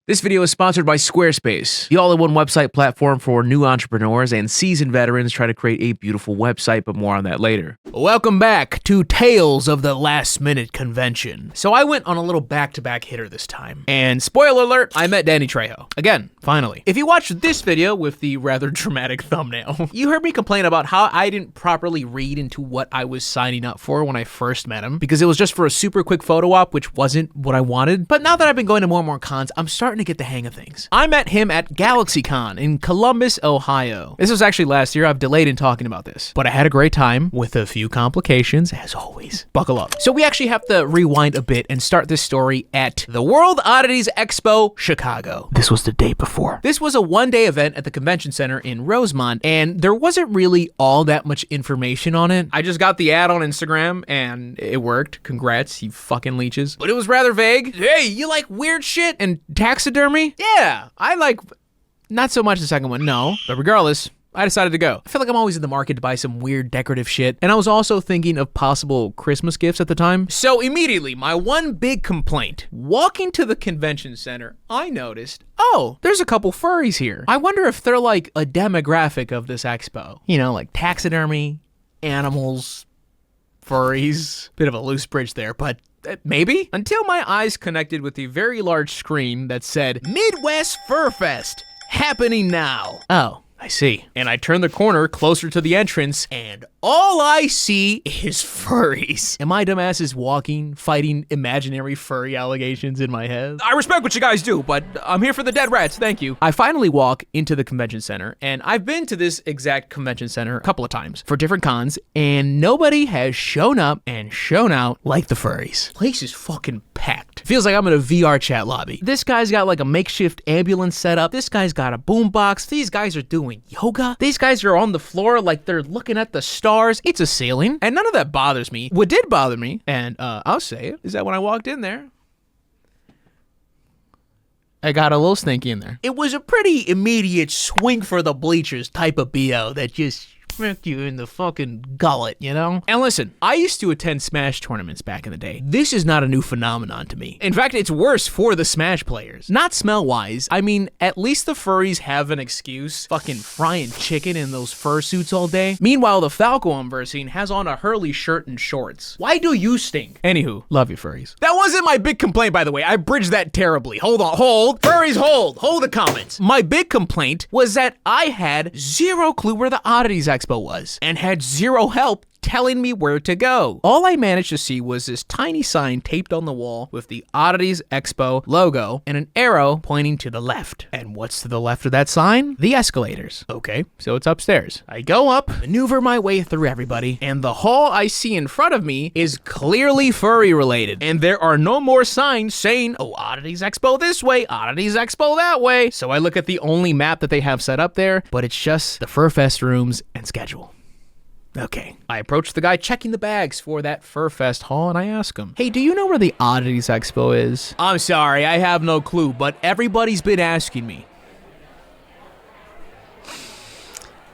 This video is sponsored by Squarespace, the all-in-one website platform for new entrepreneurs and seasoned veterans trying to create a beautiful website, but more on that later. Welcome back to Tales of the Last Minute Convention. So I went on a little back-to-back hitter this time, and spoiler alert, I met Danny Trejo. Again, finally. If you watched this video with the rather dramatic thumbnail, you heard me complain about how I didn't properly read into what I was signing up for when I first met him, because it was just for a super quick photo op, which wasn't what I wanted. But now that I've been going to more and more cons, I'm starting to get the hang of things. I met him at Galaxycon in Columbus, Ohio. This was actually last year. I've delayed in talking about this, but I had a great time with a few complications, as always. Buckle up. So we actually have to rewind a bit and start this story at the World Oddities Expo, Chicago. This was the day before. This was a one-day event at the convention center in Rosemont, and there wasn't really all that much information on it. I just got the ad on Instagram, and it worked. Congrats, you fucking leeches. But it was rather vague. Hey, you like weird shit and taxidermy? Yeah, I like, not so much the second one, no. But regardless, I decided to go. I feel like I'm always in the market to buy some weird decorative shit, and I was also thinking of possible Christmas gifts at the time. So immediately, my one big complaint. Walking to the convention center, I noticed, oh, there's a couple furries here. I wonder if they're like a demographic of this expo. You know, like taxidermy, animals, furries. Bit of a loose bridge there, but maybe? Until my eyes connected with the very large screen that said, Midwest Fur Fest, happening now. Oh, I see. And I turn the corner closer to the entrance, and all I see is furries. And my dumbass is walking, fighting imaginary furry allegations in my head. I respect what you guys do, but I'm here for the dead rats, thank you. I finally walk into the convention center, and I've been to this exact convention center a couple of times for different cons, and nobody has shown up and shown out like the furries. Place is fucking packed. Feels like I'm in a VR chat lobby. This guy's got like a makeshift ambulance set up. This guy's got a boombox. These guys are doing yoga. These guys are on the floor like they're looking at the stars. It's a ceiling, and none of that bothers me. What did bother me, and I'll say it, is that when I walked in there, I got a little stinky in there. It was a pretty immediate swing for the bleachers type of BO that just smacked you in the fucking gullet, you know? And listen, I used to attend Smash tournaments back in the day. This is not a new phenomenon to me. In fact, it's worse for the Smash players. Not smell-wise. I mean, at least the furries have an excuse. Fucking frying chicken in those fursuits all day. Meanwhile, the Falco I'm versing has on a Hurley shirt and shorts. Why do you stink? Anywho, love you furries. That wasn't my big complaint, by the way. I bridged that terribly. Hold on, hold. Furries, hold. Hold the comments. My big complaint was that I had zero clue where the Oddities Expo was, and had zero help telling me where to go. All I managed to see was this tiny sign taped on the wall with the Oddities Expo logo and an arrow pointing to the left. And what's to the left of that sign? The escalators. Okay, so it's upstairs. I go up, maneuver my way through everybody, and the hall I see in front of me is clearly furry related. And there are no more signs saying, oh, Oddities Expo this way, Oddities Expo that way. So I look at the only map that they have set up there, but it's just the Fur Fest rooms and schedule. Okay. I approach the guy checking the bags for that Fur Fest hall, and I ask him, hey, do you know where the Oddities Expo is? I'm sorry, I have no clue, but everybody's been asking me.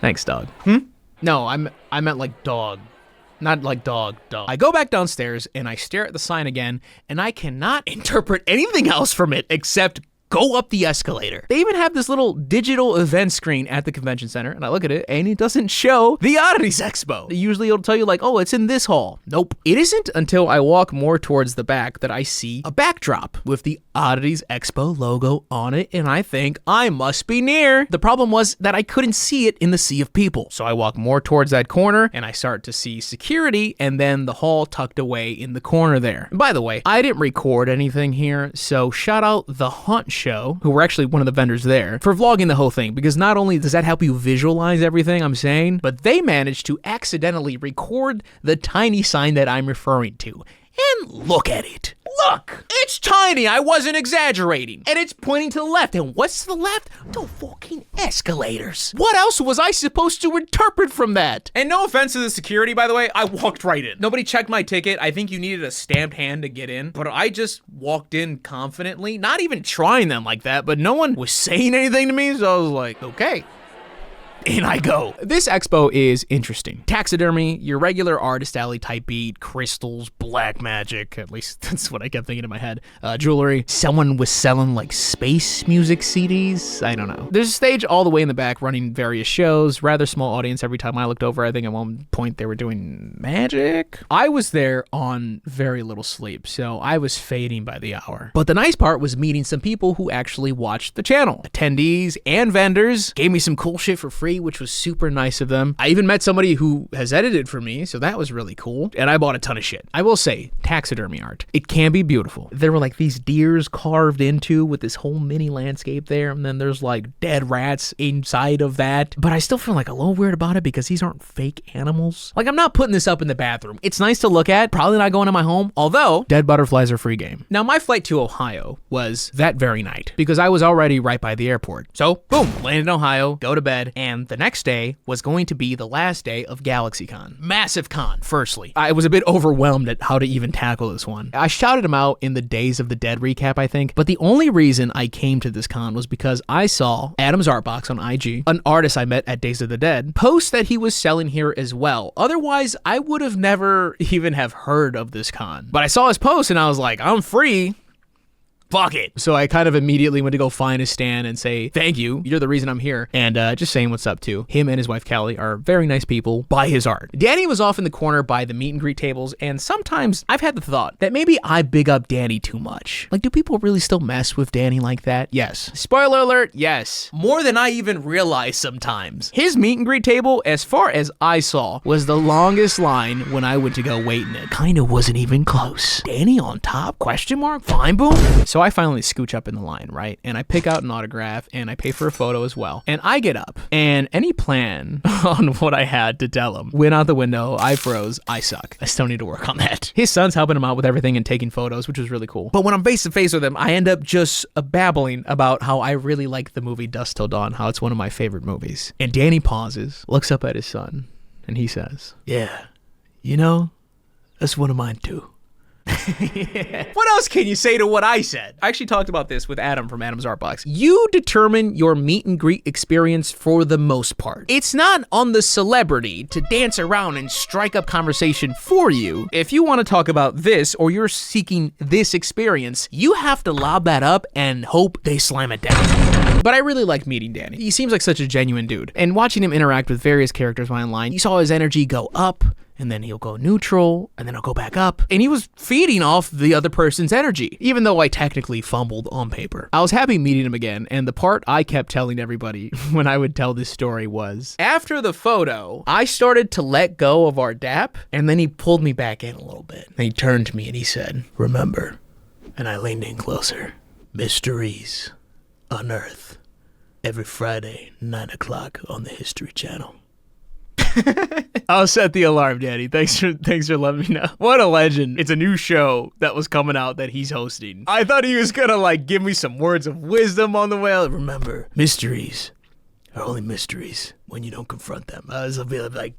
Thanks, dog. No, I meant like dog. Not like dog. I go back downstairs, and I stare at the sign again, and I cannot interpret anything else from it except go up the escalator. They even have this little digital event screen at the convention center, and I look at it, and it doesn't show the Oddities Expo. Usually it'll tell you like, oh, it's in this hall. Nope. It isn't until I walk more towards the back that I see a backdrop with the Oddities Expo logo on it, and I think I must be near. The problem was that I couldn't see it in the sea of people. So I walk more towards that corner, and I start to see security, and then the hall tucked away in the corner there. And by the way, I didn't record anything here, so shout out The Hunt Show, who were actually one of the vendors there, for vlogging the whole thing, because not only does that help you visualize everything I'm saying, but they managed to accidentally record the tiny sign that I'm referring to. And look at it. Look! It's tiny, I wasn't exaggerating. And it's pointing to the left. And what's to the left? The fucking escalators. What else was I supposed to interpret from that? And no offense to the security, by the way, I walked right in. Nobody checked my ticket. I think you needed a stamped hand to get in. But I just walked in confidently, not even trying them like that, but no one was saying anything to me, so I was like, okay. in I go. This expo is interesting. Taxidermy, your regular artist alley type beat, crystals, black magic, at least that's what I kept thinking in my head, jewelry. Someone was selling like space music CDs. I don't know. There's a stage all the way in the back running various shows, rather small audience every time I looked over. I think at one point they were doing magic. I was there on very little sleep, so I was fading by the hour. But the nice part was meeting some people who actually watched the channel. Attendees and vendors gave me some cool shit for free, which was super nice of them. I even met somebody who has edited for me, so that was really cool. And I bought a ton of shit. I will say, taxidermy art, it can be beautiful. There were like these deers carved into with this whole mini landscape there, and then there's like dead rats inside of that. But I still feel like a little weird about it because these aren't fake animals. Like, I'm not putting this up in the bathroom. It's nice to look at, probably not going to my home, although dead butterflies are free game. Now, my flight to Ohio was that very night because I was already right by the airport. So, boom, landed in Ohio, go to bed, and the next day was going to be the last day of Galaxycon. Massive con, firstly. I was a bit overwhelmed at how to even tackle this one. I shouted him out in the Days of the Dead recap, I think, but the only reason I came to this con was because I saw Adam's Art Box on IG, an artist I met at Days of the Dead, post that he was selling here as well. Otherwise, I would have never even have heard of this con. But I saw his post and I was like, I'm free. Fuck it. So I kind of immediately went to go find his stand and say, thank you. You're the reason I'm here. And just saying what's up too. Him and his wife, Callie, are very nice people. Buy his art. Danny was off in the corner by the meet and greet tables. And sometimes I've had the thought that maybe I big up Danny too much. Like, do people really still mess with Danny like that? Yes. Spoiler alert, yes. More than I even realize sometimes. His meet and greet table, as far as I saw, was the longest line when I went to go wait in it. Kinda wasn't even close. Danny on top? Question mark? Fine boom? So I finally scooch up in the line, right? And I pick out an autograph and I pay for a photo as well. And I get up and any plan on what I had to tell him went out the window. I froze. I suck. I still need to work on that. His son's helping him out with everything and taking photos, which was really cool. But when I'm face to face with him, I end up just babbling about how I really like the movie Dusk Till Dawn, how it's one of my favorite movies. And Danny pauses, looks up at his son, and he says, yeah, you know, that's one of mine too. What else can you say to what I said? I actually talked about this with Adam from Adam's Art Box. You determine your meet and greet experience for the most part. It's not on the celebrity to dance around and strike up conversation for you. If you want to talk about this or you're seeking this experience, you have to lob that up and hope they slam it down. But I really liked meeting Danny. He seems like such a genuine dude. And watching him interact with various characters online, you saw his energy go up, and then he'll go neutral, and then he'll go back up. And he was feeding off the other person's energy, even though I technically fumbled on paper. I was happy meeting him again, and the part I kept telling everybody when I would tell this story was, after the photo, I started to let go of our dap, and then he pulled me back in a little bit. And he turned to me and he said, remember, and I leaned in closer, mysteries unearthed every Friday, 9 o'clock on the History Channel. I'll set the alarm, Daddy. Thanks for letting me know. What a legend. It's a new show that was coming out that he's hosting. I thought he was gonna like give me some words of wisdom on the way. Remember, mysteries are only mysteries when you don't confront them. I was like,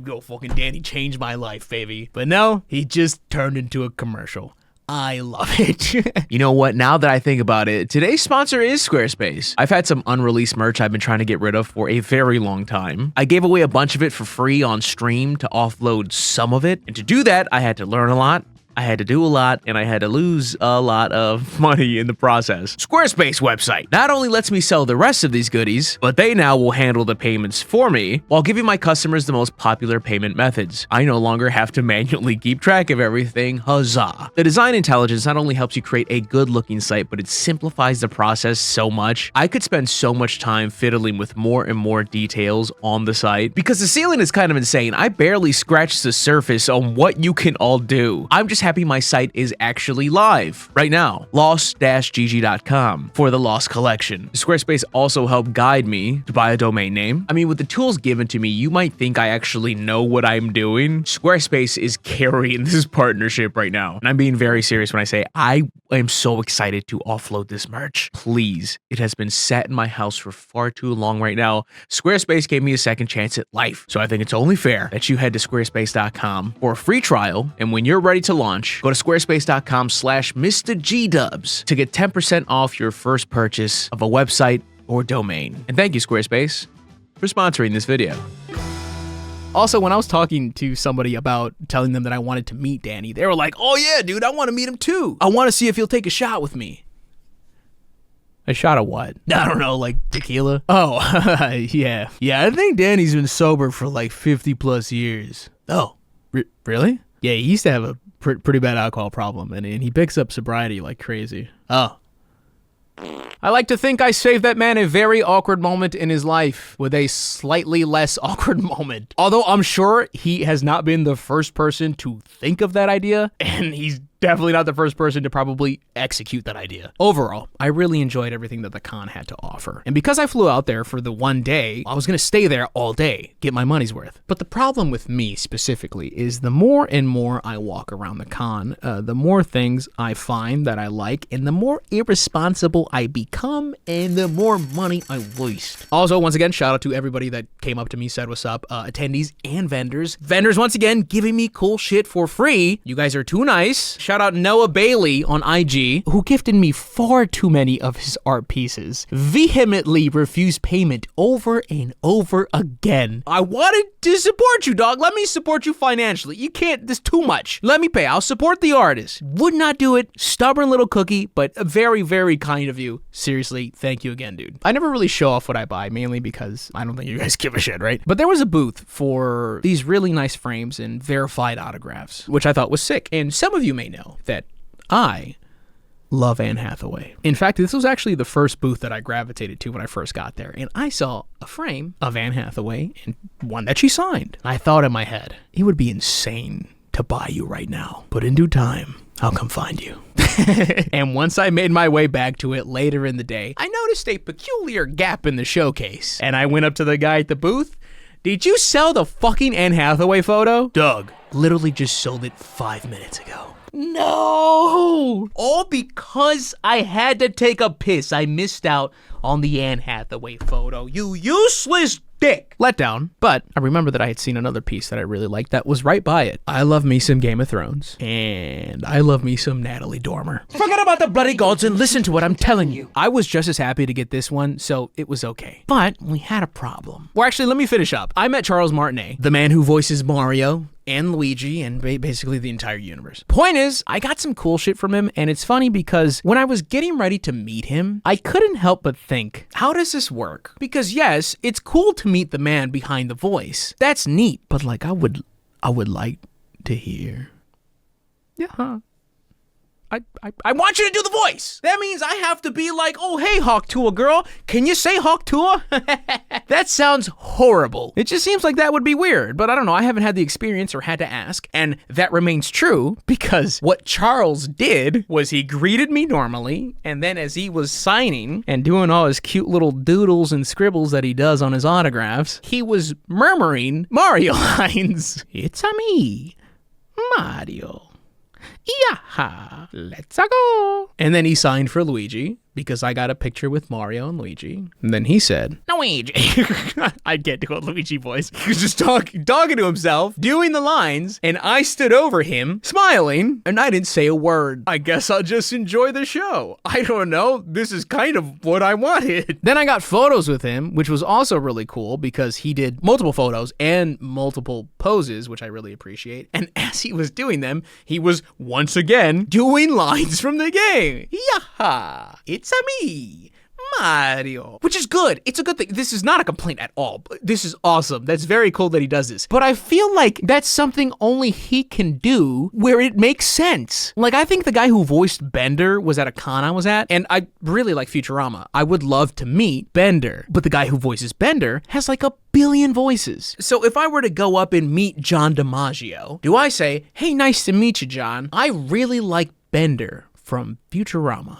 yo, fucking Danny changed my life, baby. But no, he just turned into a commercial. I love it. You know what? Now that I think about it, today's sponsor is Squarespace. I've had some unreleased merch I've been trying to get rid of for a very long time. I gave away a bunch of it for free on stream to offload some of it. And to do that, I had to learn a lot. I had to do a lot, and I had to lose a lot of money in the process. Squarespace website not only lets me sell the rest of these goodies, but they now will handle the payments for me while giving my customers the most popular payment methods. I no longer have to manually keep track of everything. Huzzah! The design intelligence not only helps you create a good-looking site, but it simplifies the process so much. I could spend so much time fiddling with more and more details on the site because the ceiling is kind of insane. I barely scratched the surface on what you can all do. I'm just happy my site is actually live right now. Lost-gg.com for the Lost Collection. Squarespace also helped guide me to buy a domain name. I mean, with the tools given to me, you might think I actually know what I'm doing. Squarespace is carrying this partnership right now. And I'm being very serious when I say I am so excited to offload this merch. Please, it has been sat in my house for far too long right now. Squarespace gave me a second chance at life. So I think it's only fair that you head to squarespace.com for a free trial. And when you're ready to launch, go to squarespace.com/MrGDubs to get 10% off your first purchase of a website or domain. And thank you, Squarespace. for sponsoring this video. Also, when I was talking to somebody about telling them that I wanted to meet Danny, they were like, oh yeah, dude, I want to meet him too. I want to see if he'll take a shot with me. A shot of what? I don't know, like tequila? Oh, yeah. Yeah, I think Danny's been sober for like 50 plus years. Oh, really? Yeah, he used to have a pretty bad alcohol problem, and he picks up sobriety like crazy. Oh. I like to think I saved that man a very awkward moment in his life with a slightly less awkward moment. Although I'm sure he has not been the first person to think of that idea, and he's definitely not the first person to probably execute that idea. Overall, I really enjoyed everything that the con had to offer. And because I flew out there for the one day, I was gonna stay there all day, get my money's worth. But the problem with me specifically is the more and more I walk around the con, the more things I find that I like, and the more irresponsible I become, and the more money I waste. Also, once again, shout out to everybody that came up to me, said what's up, attendees and vendors. Vendors, once again, giving me cool shit for free. You guys are too nice. Shout out Noah Bailey on IG, who gifted me far too many of his art pieces. Vehemently refused payment over and over again. I wanted to support you, dog. Let me support you financially. You can't, this too much. Let me pay. I'll support the artist. Would not do it. Stubborn little cookie, but very, very kind of you. Seriously, thank you again, dude. I never really show off what I buy, mainly because I don't think you guys give a shit, right? But there was a booth for these really nice frames and verified autographs, which I thought was sick. And some of you may know that I love Anne Hathaway. In fact, this was actually the first booth that I gravitated to when I first got there, and I saw a frame of Anne Hathaway and one that she signed. I thought in my head, it would be insane to buy you right now, but in due time, I'll come find you. And once I made my way back to it later in the day, I noticed a peculiar gap in the showcase, and I went up to the guy at the booth. Did you sell the fucking Anne Hathaway photo? Doug, literally just sold it 5 minutes ago. No! All because I had to take a piss. I missed out on the Anne Hathaway photo. You useless dick! Let down, but I remember that I had seen another piece that I really liked that was right by it. I love me some Game of Thrones, and I love me some Natalie Dormer. Forget about the bloody gods and listen to what I'm telling you. I was just as happy to get this one, so it was okay. But we had a problem. Well, actually, let me finish up. I met Charles Martinet, the man who voices Mario and Luigi and basically the entire universe. Point is, I got some cool shit from him, and it's funny because when I was getting ready to meet him, I couldn't help but think, how does this work? Because yes, it's cool to meet the man behind the voice. That's neat, but like I would like to hear. Yeah. I want you to do the voice. That means I have to be like, oh, hey, Hawk Tua girl, can you say Hawk Tua? That sounds horrible. It just seems like that would be weird, but I don't know. I haven't had the experience or had to ask, and that remains true because what Charles did was he greeted me normally, and then as he was signing and doing all his cute little doodles and scribbles that he does on his autographs, he was murmuring Mario lines. It's a me, Mario. Yeah, let's go. And then he signed for Luigi because I got a picture with Mario and Luigi. And then he said, Luigi. I can't do a Luigi voice. He was just talking to himself, doing the lines, and I stood over him, smiling, and I didn't say a word. I guess I'll just enjoy the show. I don't know. This is kind of what I wanted. Then I got photos with him, which was also really cool because he did multiple photos and multiple poses, which I really appreciate. And as he was doing them, he was once again doing lines from the game. Yaha, it's a me, Mario. Which is good. It's a good thing. This is not a complaint at all. This is awesome. That's very cool that he does this. But I feel like that's something only he can do where it makes sense. Like, I think the guy who voiced Bender was at a con I was at, and I really like Futurama. I would love to meet Bender. But the guy who voices Bender has like a billion voices. So if I were to go up and meet John DiMaggio, do I say, hey, nice to meet you, John. I really like Bender from Futurama.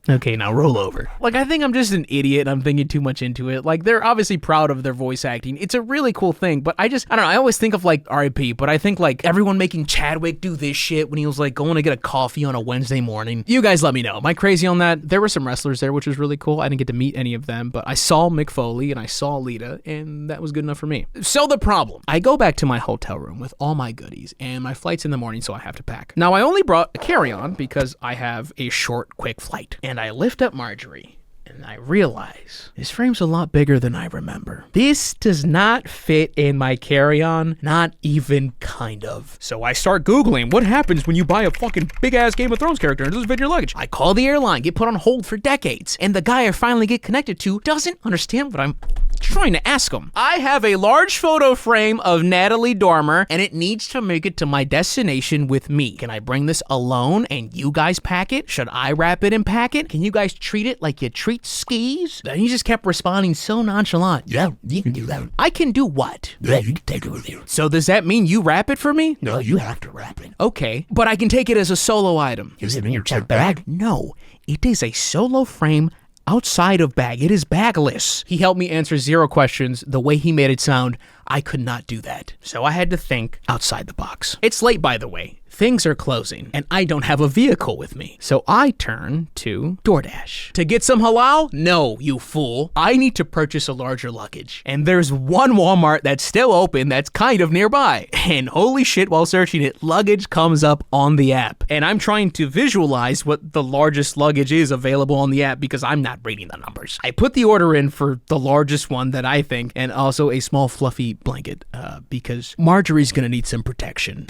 Okay, now roll over. Like, I think I'm just an idiot and I'm thinking too much into it. Like, they're obviously proud of their voice acting. It's a really cool thing, but I don't know, I always think of like R.I.P., but I think like everyone making Chadwick do this shit when he was like going to get a coffee on a Wednesday morning. You guys let me know. Am I crazy on that? There were some wrestlers there, which was really cool. I didn't get to meet any of them, but I saw Mick Foley and I saw Lita, and that was good enough for me. So the problem, I go back to my hotel room with all my goodies, and my flight's in the morning, so I have to pack. Now, I only brought a carry-on because I have a short, quick flight. And I lift up Marjorie, And I realize this frame's a lot bigger than I remember. This does not fit in my carry-on, not even kind of. So I start Googling what happens when you buy a fucking big-ass Game of Thrones character and it doesn't fit in your luggage. I call the airline, get put on hold for decades, and the guy I finally get connected to doesn't understand what I'm trying to ask him. I have a large photo frame of Natalie Dormer, and it needs to make it to my destination with me. Can I bring this alone and you guys pack it? Should I wrap it and pack it? Can you guys treat it like you treat skis? Then he just kept responding so nonchalant. Yeah, you can do that. I can do what? Yeah, you can take it with you. So does that mean you wrap it for me? No, you have to wrap it. Okay, but I can take it as a solo item. Is it in your check bag? No, it is a solo frame outside of bag. It is bagless. He helped me answer 0 questions. The way he made it sound, I could not do that. So I had to think outside the box. It's late, by the way. Things are closing, and I don't have a vehicle with me. So I turn to DoorDash. To get some halal? No, you fool. I need to purchase a larger luggage. And there's one Walmart that's still open that's kind of nearby. And holy shit, while searching it, luggage comes up on the app. And I'm trying to visualize what the largest luggage is available on the app because I'm not reading the numbers. I put the order in for the largest one that I think, and also a small fluffy blanket because Marjorie's gonna need some protection.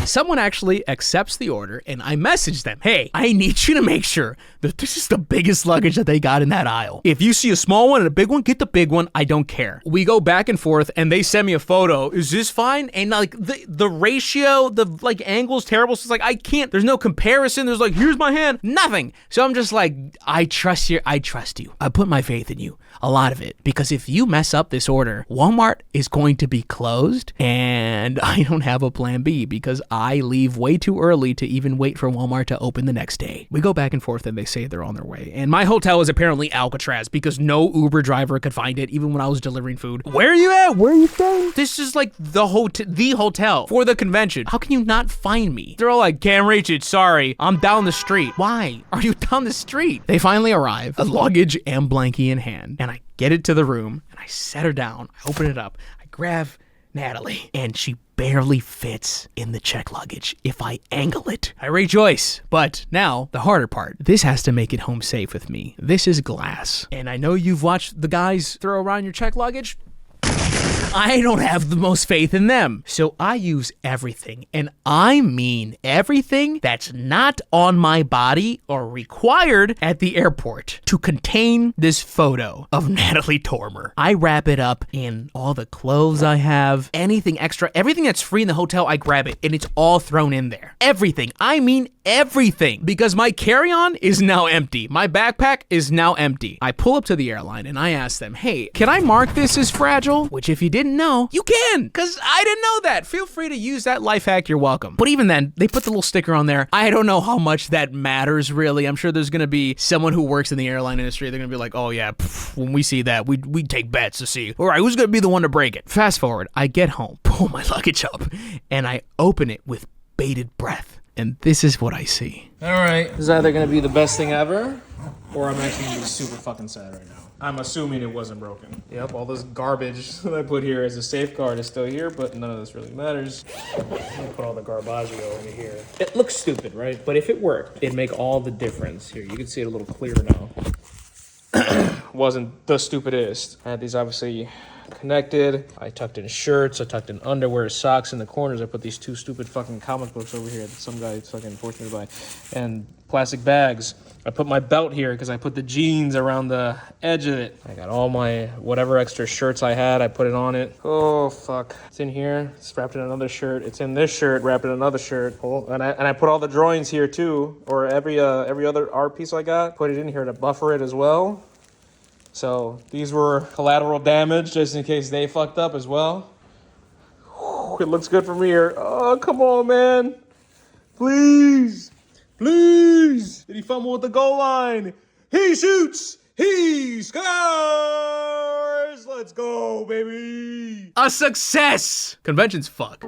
Someone actually accepts the order, and I message them, hey, I need you to make sure that this is the biggest luggage that they got in that aisle. If you see a small one and a big one, get the big one. I don't care. We go back and forth, and they send me a photo. Is this fine? And like the ratio, the like angle's terrible. So it's like, I can't, there's no comparison. There's like, here's my hand, nothing. So I'm just like, I trust you. I put my faith in you, a lot of it, because if you mess up this order, Walmart is going to be closed, and I don't have a plan B because I leave way too early to even wait for Walmart to open the next day. We go back and forth and they say they're on their way. And my hotel is apparently Alcatraz because no Uber driver could find it even when I was delivering food. Where are you at? Where are you staying? This is like the hotel for the convention. How can you not find me? They're all like, can't reach it, sorry. I'm down the street. Why are you down the street? They finally arrive, a luggage and blankie in hand. And I get it to the room and I set her down. I open it up. I grab Natalie, and she barely fits in the check luggage if I angle it. I rejoice, but now the harder part. This has to make it home safe with me. This is glass, and I know you've watched the guys throw around your check luggage. I don't have the most faith in them. So I use everything, and I mean everything that's not on my body or required at the airport to contain this photo of Natalie Dormer. I wrap it up in all the clothes I have, anything extra, everything that's free in the hotel, I grab it, and it's all thrown in there. Everything. I mean everything, because my carry-on is now empty. My backpack is now empty. I pull up to the airline, and I ask them, hey, can I mark this as fragile? Which if you didn't know, you can, because I didn't know that. Feel free to use that life hack, you're welcome. But even then, they put the little sticker on there. I don't know how much that matters, really. I'm sure there's gonna be someone who works in the airline industry, they're gonna be like, oh yeah, when we see that, we take bets to see, all right, who's gonna be the one to break it? Fast forward, I get home, pull my luggage up, and I open it with bated breath. And this is what I see. All right, this is either gonna be the best thing ever, or I'm actually gonna be super fucking sad right now. I'm assuming it wasn't broken. Yep, all this garbage that I put here as a safeguard is still here, but none of this really matters. I'm gonna put all the garbaggio in here. It looks stupid, right? But if it worked, it'd make all the difference. Here, you can see it a little clearer now. Wasn't the stupidest. I had these obviously connected. I tucked in shirts, I tucked in underwear, socks in the corners. I put these 2 stupid fucking comic books over here that some guy fucking forced me to buy. And plastic bags. I put my belt here because I put the jeans around the edge of it. I got all my whatever extra shirts I had, I put it on it. Oh fuck. It's in here. It's wrapped in another shirt. It's in this shirt, wrapped in another shirt. Oh, and I put all the drawings here too, or every other art piece I got. Put it in here to buffer it as well. So these were collateral damage just in case they fucked up as well. Whew, it looks good from here. Oh, come on, man. Please. Please. Did he fumble with the goal line? He shoots. He scores. Let's go, baby. A success. Conventions fuck.